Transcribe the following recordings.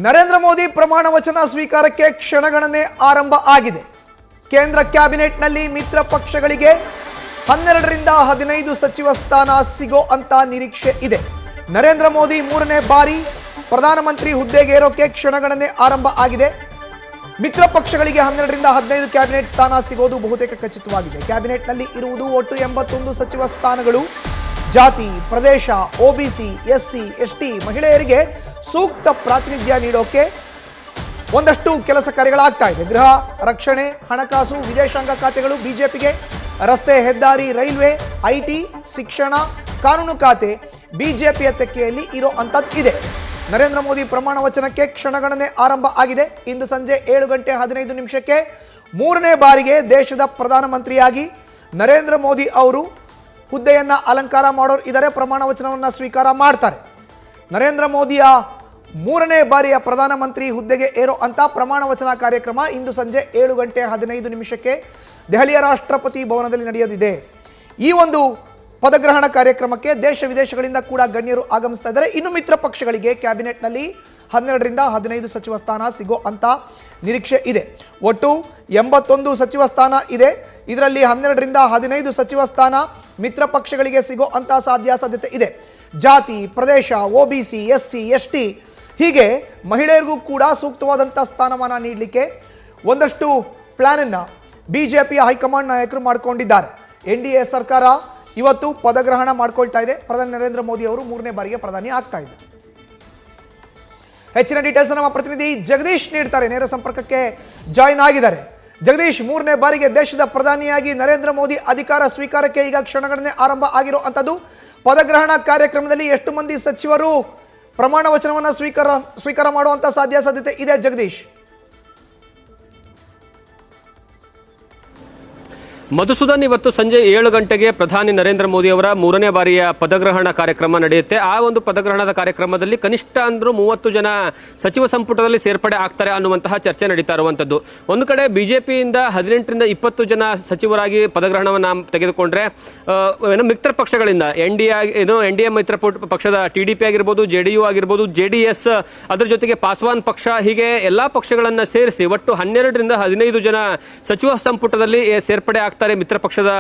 ನರೇಂದ್ರ ಮೋದಿ ಪ್ರಮಾಣ ವಚನ ಸ್ವೀಕಾರಕ್ಕೆ ಕ್ಷಣಗಣನೆ ಆರಂಭ ಆಗಿದೆ. ಕೇಂದ್ರ ಕ್ಯಾಬಿನೆಟ್ನಲ್ಲಿ ಮಿತ್ರ ಪಕ್ಷಗಳಿಗೆ 12ರಿಂದ 15 ಸಚಿವ ಸ್ಥಾನ ಸಿಗೋ ಅಂತ ನಿರೀಕ್ಷೆ ಇದೆ. ನರೇಂದ್ರ ಮೋದಿ 3ನೇ ಬಾರಿ ಪ್ರಧಾನಮಂತ್ರಿ ಹುದ್ದೆಗೆ ಏರೋಕೆ ಕ್ಷಣಗಣನೆ ಆರಂಭ ಆಗಿದೆ. ಮಿತ್ರ ಪಕ್ಷಗಳಿಗೆ 12ರಿಂದ 15 ಕ್ಯಾಬಿನೆಟ್ ಸ್ಥಾನ ಸಿಗೋದು ಬಹುತೇಕ ಖಚಿತವಾಗಿದೆ. ಕ್ಯಾಬಿನೆಟ್ನಲ್ಲಿ ಇರುವುದು ಒಟ್ಟು 81 ಸಚಿವ ಸ್ಥಾನಗಳು. ಜಾತಿ, ಪ್ರದೇಶ, ಒಬಿಸಿ, ಎಸ್ಸಿ, ಎಸ್ಟಿ, ಮಹಿಳೆಯರಿಗೆ ಸೂಕ್ತ ಪ್ರಾತಿನಿಧ್ಯ ನೀಡೋಕೆ ಒಂದಷ್ಟು ಕೆಲಸ ಕಾರ್ಯಗಳಾಗ್ತಾ ಇದೆ. ಗೃಹ, ರಕ್ಷಣೆ, ಹಣಕಾಸು, ವಿದೇಶಾಂಗ ಖಾತೆಗಳು ಬಿಜೆಪಿಗೆ, ರಸ್ತೆ, ಹೆದ್ದಾರಿ, ರೈಲ್ವೆ, ಐಟಿ, ಶಿಕ್ಷಣ, ಕಾನೂನು ಖಾತೆ ಬಿಜೆಪಿಯ ತೆಕ್ಕೆಯಲ್ಲಿ ಇರೋ ಅಂತದ್ದಿದೆ. ನರೇಂದ್ರ ಮೋದಿ ಪ್ರಮಾಣ ವಚನಕ್ಕೆ ಕ್ಷಣಗಣನೆ ಆರಂಭ ಆಗಿದೆ. ಇಂದು ಸಂಜೆ 7:15 3ನೇ ಬಾರಿಗೆ ದೇಶದ ಪ್ರಧಾನಮಂತ್ರಿಯಾಗಿ ನರೇಂದ್ರ ಮೋದಿ ಅವರು ಹುದ್ದೆಯನ್ನ ಅಲಂಕಾರ ಮಾಡೋರು ಇದ್ದಾರೆ. ಪ್ರಮಾಣ ವಚನವನ್ನ ಸ್ವೀಕಾರ ಮಾಡ್ತಾರೆ. ನರೇಂದ್ರ ಮೋದಿಯ 3ನೇ ಬಾರಿಯ ಪ್ರಧಾನಮಂತ್ರಿ ಹುದ್ದೆಗೆ ಏರೋ ಅಂತ ಪ್ರಮಾಣ ವಚನ ಕಾರ್ಯಕ್ರಮ ಇಂದು ಸಂಜೆ 7:15 ದೆಹಲಿಯ ರಾಷ್ಟ್ರಪತಿ ಭವನದಲ್ಲಿ ನಡೆಯಲಿದೆ. ಈ ಒಂದು ಪದಗ್ರಹಣ ಕಾರ್ಯಕ್ರಮಕ್ಕೆ ದೇಶ ವಿದೇಶಗಳಿಂದ ಕೂಡ ಗಣ್ಯರು ಆಗಮಿಸ್ತಾ ಇದ್ದಾರೆ. ಇನ್ನು ಮಿತ್ರ ಪಕ್ಷಗಳಿಗೆ ಕ್ಯಾಬಿನೆಟ್ನಲ್ಲಿ 12ರಿಂದ 15 ಸಚಿವ ಸ್ಥಾನ ಸಿಗೋ ಅಂತ ನಿರೀಕ್ಷೆ ಇದೆ. ಒಟ್ಟು 81 ಸಚಿವ ಸ್ಥಾನ ಇದೆ. ಇದರಲ್ಲಿ 12ರಿಂದ 15 ಸಚಿವ ಸ್ಥಾನ ಮಿತ್ರ ಪಕ್ಷಗಳಿಗೆ ಸಿಗೋ ಅಂತ ಸಾಧ್ಯತೆ ಇದೆ. ಜಾತಿ, ಪ್ರದೇಶ, ಒಬಿಸಿ, ಎಸ್ಸಿ, ಎಸ್ಟಿ ಹೀಗೆ ಮಹಿಳೆಯರಿಗೂ ಕೂಡ ಸೂಕ್ತವಾದಂಥ ಸ್ಥಾನಮಾನ ನೀಡಲಿಕ್ಕೆ ಒಂದಷ್ಟು ಪ್ಲಾನ್ ಅನ್ನ ಬಿಜೆಪಿಯ ಹೈಕಮಾಂಡ್ ನಾಯಕರು ಮಾಡಿಕೊಂಡಿದ್ದಾರೆ. ಎನ್ಡಿಎ ಸರ್ಕಾರ ಇವತ್ತು ಪದಗ್ರಹಣ ಮಾಡ್ಕೊಳ್ತಾ ಇದೆ. ಪ್ರಧಾನಿ ನರೇಂದ್ರ ಮೋದಿ ಅವರು 3ನೇ ಬಾರಿಗೆ ಪ್ರಧಾನಿ ಆಗ್ತಾ ಇದ್ದಾರೆ. ಹೆಚ್ಚಿನ ಡೀಟೇಲ್ಸ್ ನಮ್ಮ ಪ್ರತಿನಿಧಿ ಜಗದೀಶ್ ನೀಡ್ತಾರೆ. ನೇರ ಸಂಪರ್ಕಕ್ಕೆ ಜಾಯಿನ್ ಆಗಿದ್ದಾರೆ. ಜಗದೀಶ್, 3ನೇ ಬಾರಿಗೆ ದೇಶದ ಪ್ರಧಾನಿಯಾಗಿ ನರೇಂದ್ರ ಮೋದಿ ಅಧಿಕಾರ ಸ್ವೀಕಾರಕ್ಕೆ ಈಗ ಕ್ಷಣಗಣನೆ ಆರಂಭ ಆಗಿರೋ ಅಂತದ್ದು. ಪದಗ್ರಹಣ ಕಾರ್ಯಕ್ರಮದಲ್ಲಿ ಎಷ್ಟು ಮಂದಿ ಸಚಿವರು ಪ್ರಮಾಣ ವಚನವನ್ನು ಸ್ವೀಕಾರ ಮಾಡುವಂತ ಸಾಧ್ಯತೆ ಇದೆ ಜಗದೀಶ್? ಮಧುಸೂದನ್, ಇವತ್ತು ಸಂಜೆ 7 ಗಂಟೆಗೆ ಪ್ರಧಾನಿ ನರೇಂದ್ರ ಮೋದಿ ಅವರ 3ನೇ ಬಾರಿಯ ಪದಗ್ರಹಣ ಕಾರ್ಯಕ್ರಮ ನಡೆಯುತ್ತೆ. ಆ ಒಂದು ಪದಗ್ರಹಣದ ಕಾರ್ಯಕ್ರಮದಲ್ಲಿ ಕನಿಷ್ಠ ಅಂದ್ರೂ 30 ಜನ ಸಚಿವ ಸಂಪುಟದಲ್ಲಿ ಸೇರ್ಪಡೆ ಆಗ್ತಾರೆ ಅನ್ನುವಂತಹ ಚರ್ಚೆ ನಡೀತಾ ಇರುವಂತದ್ದು. ಒಂದು ಕಡೆ ಬಿಜೆಪಿಯಿಂದ 18ರಿಂದ 20 ಜನ ಸಚಿವರಾಗಿ ಪದಗ್ರಹಣವನ್ನು ತೆಗೆದುಕೊಂಡ್ರೆ, ಮಿತ್ರ ಪಕ್ಷಗಳಿಂದ ಎನ್ಡಿಎ ಮಿತ್ರ ಪಕ್ಷದ ಟಿಡಿಪಿ ಆಗಿರ್ಬೋದು, ಜೆಡಿಯು ಆಗಿರ್ಬೋದು, ಜೆಡಿಎಸ್, ಅದರ ಜೊತೆಗೆ ಪಾಸ್ವಾನ್ ಪಕ್ಷ, ಹೀಗೆ ಎಲ್ಲಾ ಪಕ್ಷಗಳನ್ನ ಸೇರಿಸಿ ಒಟ್ಟು 12ರಿಂದ 15 ಜನ ಸಚಿವ ಸಂಪುಟದಲ್ಲಿ ಸೇರ್ಪಡೆ ಮಿತ್ರ ಪಕ್ಷದ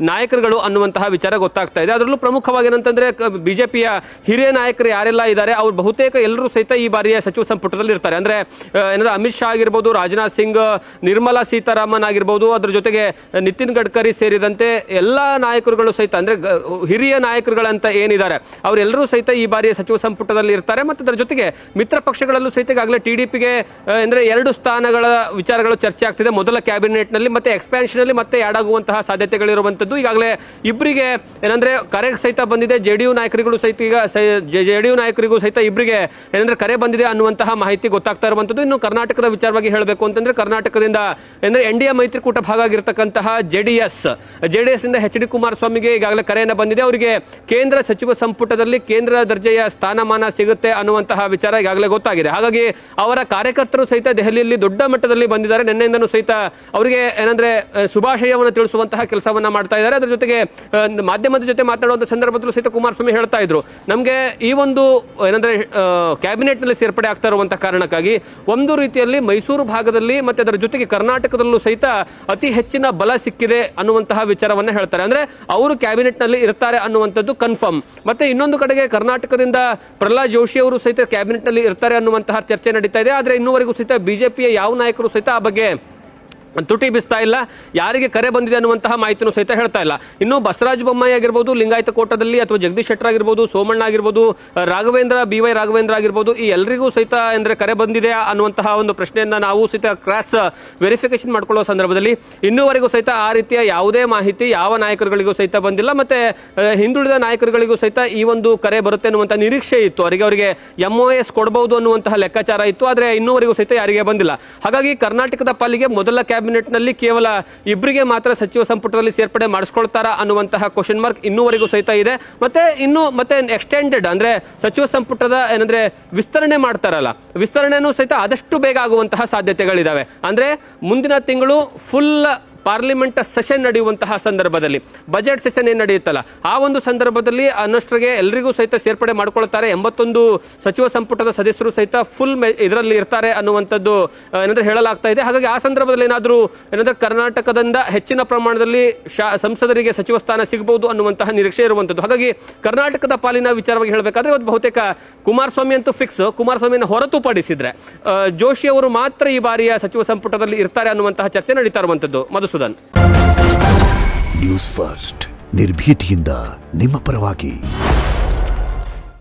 ನಾಯಕರುಗಳು ಅನ್ನುವಂತಹ ವಿಚಾರ ಗೊತ್ತಾಗ್ತಾ ಇದೆ. ಅದರಲ್ಲೂ ಪ್ರಮುಖವಾಗಿ ಏನಂತಂದ್ರೆ, ಬಿಜೆಪಿಯ ಹಿರಿಯ ನಾಯಕರು ಯಾರೆಲ್ಲ ಇದ್ದಾರೆ ಅವ್ರು ಬಹುತೇಕ ಎಲ್ಲರೂ ಸಹಿತ ಈ ಬಾರಿಯ ಸಚಿವ ಸಂಪುಟದಲ್ಲಿ ಇರ್ತಾರೆ. ಅಂದ್ರೆ ಅಮಿತ್ ಶಾ ಆಗಿರ್ಬೋದು, ರಾಜನಾಥ್ ಸಿಂಗ್, ನಿರ್ಮಲಾ ಸೀತಾರಾಮನ್ ಆಗಿರ್ಬೋದು, ಅದ್ರ ಜೊತೆಗೆ ನಿತಿನ್ ಗಡ್ಕರಿ ಸೇರಿದಂತೆ ಎಲ್ಲಾ ನಾಯಕರುಗಳು ಸಹಿತ, ಅಂದ್ರೆ ಹಿರಿಯ ನಾಯಕರುಗಳಂತ ಏನಿದ್ದಾರೆ ಅವರೆಲ್ಲರೂ ಸಹಿತ ಈ ಬಾರಿಯ ಸಚಿವ ಸಂಪುಟದಲ್ಲಿ ಇರ್ತಾರೆ. ಮತ್ತು ಅದರ ಜೊತೆಗೆ ಮಿತ್ರ ಪಕ್ಷಗಳಲ್ಲೂ ಸಹಿತ ಈಗಾಗಲೇ ಟಿಡಿಪಿಗೆ ಅಂದ್ರೆ 2 ಸ್ಥಾನಗಳ ವಿಚಾರಗಳು ಚರ್ಚೆ ಆಗ್ತಿದೆ. ಮೊದಲ ಕ್ಯಾಬಿನೆಟ್ ನಲ್ಲಿ ಮತ್ತೆ ಎಕ್ಸ್ಪ್ಯಾನ್ಷನ್ ಅಲ್ಲಿ ಮತ್ತೆ ಆಗುವಂತಹ ಸಾಧ್ಯತೆಗಳಿರುವಂತದ್ದು. ಈಗಾಗಲೇ ಇಬ್ಬರಿಗೆ ಏನಂದ್ರೆ ಕರೆ ಸಹಿತ ಬಂದಿದೆ. ಜೆಡಿಯು ನಾಯಕರಿಗೂ ಸಹಿತ ಇಬ್ಬರಿಗೆ ಏನಂದ್ರೆ ಕರೆ ಬಂದಿದೆ ಅನ್ನುವಂತಹ ಮಾಹಿತಿ ಗೊತ್ತಾಗ್ತಾ ಇರುವಂತದ್ದು. ಇನ್ನು ಕರ್ನಾಟಕದ ವಿಚಾರವಾಗಿ ಹೇಳಬೇಕು ಅಂತಂದ್ರೆ, ಕರ್ನಾಟಕದಿಂದ ಅಂದ್ರೆ ಎನ್ಡಿಎ ಮೈತ್ರಿಕೂಟ ಭಾಗ ಆಗಿರತಕ್ಕಂತಹ ಜೆಡಿಎಸ್ ಇಂದ ಎಚ್.ಡಿ. ಕುಮಾರಸ್ವಾಮಿಗೆ ಈಗಾಗಲೇ ಕರೆಯನ್ನ ಬಂದಿದೆ. ಅವರಿಗೆ ಕೇಂದ್ರ ಸಚಿವ ಸಂಪುಟದಲ್ಲಿ ಕೇಂದ್ರ ದರ್ಜೆಯ ಸ್ಥಾನಮಾನ ಸಿಗುತ್ತೆ ಅನ್ನುವಂತಹ ವಿಚಾರ ಈಗಾಗಲೇ ಗೊತ್ತಾಗಿದೆ. ಹಾಗಾಗಿ ಅವರ ಕಾರ್ಯಕರ್ತರು ಸಹಿತ ದೆಹಲಿಯಲ್ಲಿ ದೊಡ್ಡ ಮಟ್ಟದಲ್ಲಿ ಬಂದಿದ್ದಾರೆ. ನಿನ್ನೆಯಿಂದನೂ ಸಹಿತ ಅವರಿಗೆ ಏನಂದ್ರೆ ಶುಭಾಶಯವನ್ನು ತಿಳಿಸುವಂತಹ ಕೆಲಸವನ್ನ ಮಾಡ್ತಾ ಇದ್ದಾರೆ. ಅದರ ಜೊತೆಗೆ ಮಾಧ್ಯಮದ ಜೊತೆ ಮಾತನಾಡುವಂತಹ ಸಂದರ್ಭದಲ್ಲೂ ಸಹಿತ ಕುಮಾರಸ್ವಾಮಿ ಹೇಳ್ತಾ ಇದ್ರು, ನಮಗೆ ಈ ಒಂದು ಏನಂದ್ರೆ ಕ್ಯಾಬಿನೆಟ್ ನಲ್ಲಿ ಸೇರ್ಪಡೆ ಆಗ್ತಾ ಇರುವಂತಹ ಕಾರಣಕ್ಕಾಗಿ ಒಂದು ರೀತಿಯಲ್ಲಿ ಮೈಸೂರು ಭಾಗದಲ್ಲಿ ಮತ್ತೆ ಅದರ ಜೊತೆಗೆ ಕರ್ನಾಟಕದಲ್ಲೂ ಸಹಿತ ಅತಿ ಹೆಚ್ಚಿನ ಬಲ ಸಿಕ್ಕಿದೆ ಅನ್ನುವಂತಹ ವಿಚಾರವನ್ನ ಹೇಳ್ತಾರೆ. ಅಂದ್ರೆ ಅವರು ಕ್ಯಾಬಿನೆಟ್ ನಲ್ಲಿ ಇರ್ತಾರೆ ಅನ್ನುವಂಥದ್ದು ಕನ್ಫರ್ಮ್. ಮತ್ತೆ ಇನ್ನೊಂದು ಕಡೆಗೆ ಕರ್ನಾಟಕದಿಂದ ಪ್ರಹ್ಲಾದ್ ಜೋಶಿ ಅವರು ಸಹಿತ ಕ್ಯಾಬಿನೆಟ್ ನಲ್ಲಿ ಇರ್ತಾರೆ ಅನ್ನುವಂತಹ ಚರ್ಚೆ ನಡೀತಾ ಇದೆ. ಆದ್ರೆ ಇನ್ನೂವರೆಗೂ ಸಹಿತ ಬಿಜೆಪಿಯ ಯಾವ ನಾಯಕರು ಸಹಿತ ಆ ಬಗ್ಗೆ ತುಟಿ ಬಿಸ್ತಾ ಇಲ್ಲ. ಯಾರಿಗೆ ಕರೆ ಬಂದಿದೆ ಅನ್ನುವಂತಹ ಮಾಹಿತಿನೂ ಸಹಿತ ಹೇಳ್ತಾ ಇಲ್ಲ. ಇನ್ನು ಬಸವರಾಜ ಬೊಮ್ಮಾಯಿ ಆಗಿರ್ಬೋದು, ಲಿಂಗಾಯತ ಕೋಟದಲ್ಲಿ ಅಥವಾ ಜಗದೀಶ್ ಶೆಟ್ಟರ್ ಆಗಿರ್ಬೋದು, ಸೋಮಣ್ಣ ಆಗಿರ್ಬೋದು, BY ರಾಘವೇಂದ್ರ ಆಗಿರ್ಬೋದು, ಈ ಎಲ್ಲರಿಗೂ ಸಹಿತ ಅಂದ್ರೆ ಕರೆ ಬಂದಿದೆ ಅನ್ನುವಂತಹ ಒಂದು ಪ್ರಶ್ನೆಯನ್ನ ನಾವು ಸಹಿತ ಕ್ರಾಸ್ ವೆರಿಫಿಕೇಶನ್ ಮಾಡ್ಕೊಳ್ಳೋ ಸಂದರ್ಭದಲ್ಲಿ ಇನ್ನೂವರೆಗೂ ಸಹಿತ ಆ ರೀತಿಯ ಯಾವುದೇ ಮಾಹಿತಿ ಯಾವ ನಾಯಕರುಗಳಿಗೂ ಸಹಿತ ಬಂದಿಲ್ಲ. ಮತ್ತೆ ಹಿಂದುಳಿದ ನಾಯಕರುಗಳಿಗೂ ಸಹಿತ ಈ ಒಂದು ಕರೆ ಬರುತ್ತೆ ಅನ್ನುವಂತಹ ನಿರೀಕ್ಷೆ ಇತ್ತು. ಅವರಿಗೆ MOS ಕೊಡಬಹುದು ಅನ್ನುವಂತಹ ಲೆಕ್ಕಾಚಾರ ಇತ್ತು. ಆದ್ರೆ ಇನ್ನೂವರೆಗೂ ಸಹಿತ ಯಾರಿಗೆ ಬಂದಿಲ್ಲ. ಹಾಗಾಗಿ ಕರ್ನಾಟಕದ ಪಾಲಿಗೆ ಮೊದಲ ಕ್ಯಾಬಿನೆಟ್ ನಲ್ಲಿ ಕೇವಲ ಇಬ್ಬರಿಗೆ ಮಾತ್ರ ಸಚಿವ ಸಂಪುಟದಲ್ಲಿ ಸೇರ್ಪಡೆ ಮಾಡಿಸ್ಕೊಳ್ತಾರಾ ಅನ್ನುವಂತಹ ಕ್ವಶನ್ ಮಾರ್ಕ್ ಇನ್ನೂವರೆಗೂ ಸಹಿತ ಇದೆ. ಮತ್ತೆ ಎಕ್ಸ್ಟೆಂಡೆಡ್ ಅಂದ್ರೆ ಸಚಿವ ಸಂಪುಟದ ಏನಂದ್ರೆ ವಿಸ್ತರಣೆ ಮಾಡ್ತಾರಲ್ಲ, ವಿಸ್ತರಣೆನೂ ಸಹಿತ ಆದಷ್ಟು ಬೇಗ ಆಗುವಂತಹ ಸಾಧ್ಯತೆಗಳಿದಾವೆ. ಅಂದ್ರೆ ಮುಂದಿನ ತಿಂಗಳು ಫುಲ್ ಪಾರ್ಲಿಮೆಂಟ್ ಸೆಷನ್ ನಡೆಯುವಂತಹ ಸಂದರ್ಭದಲ್ಲಿ ಬಜೆಟ್ ಸೆಷನ್ ಏನ್ ನಡೆಯುತ್ತಲ್ಲ ಆ ಒಂದು ಸಂದರ್ಭದಲ್ಲಿ ಅನ್ನಷ್ಟರಿಗೆ ಎಲ್ಲರಿಗೂ ಸಹಿತ ಸೇರ್ಪಡೆ ಮಾಡ್ಕೊಳ್ತಾರೆ. 81 ಸಚಿವ ಸಂಪುಟದ ಸದಸ್ಯರು ಸಹಿತ ಫುಲ್ ಇದರಲ್ಲಿ ಇರ್ತಾರೆ ಅನ್ನುವಂಥದ್ದು ಏನಾದ್ರೆ ಹೇಳಲಾಗ್ತಾ ಇದೆ. ಹಾಗಾಗಿ ಆ ಸಂದರ್ಭದಲ್ಲಿ ಏನಾದರೂ ಏನಂದ್ರೆ ಕರ್ನಾಟಕದಿಂದ ಹೆಚ್ಚಿನ ಪ್ರಮಾಣದಲ್ಲಿ ಸಂಸದರಿಗೆ ಸಚಿವ ಸ್ಥಾನ ಸಿಗಬಹುದು ಅನ್ನುವಂತಹ ನಿರೀಕ್ಷೆ ಇರುವಂತದ್ದು. ಹಾಗಾಗಿ ಕರ್ನಾಟಕದ ಪಾಲಿನ ವಿಚಾರವಾಗಿ ಹೇಳಬೇಕಾದ್ರೆ ಇವತ್ತು ಬಹುತೇಕ ಕುಮಾರಸ್ವಾಮಿ ಅಂತೂ ಫಿಕ್ಸ್. ಕುಮಾರಸ್ವಾಮಿಯನ್ನು ಹೊರತುಪಡಿಸಿದ್ರೆ ಜೋಶಿ ಅವರು ಮಾತ್ರ ಈ ಬಾರಿಯ ಸಚಿವ ಸಂಪುಟದಲ್ಲಿ ಇರ್ತಾರೆ ಅನ್ನುವಂತಹ ಚರ್ಚೆ ನಡೀತಾ ಇರುವಂತದ್ದು. ಮಧುಸೂದನ್, ನ್ಯೂಸ್ ಫಸ್ಟ್ ನಿರ್ಭೀತಿಯಿಂದ ನಿಮ್ಮ ಪರವಾಗಿ.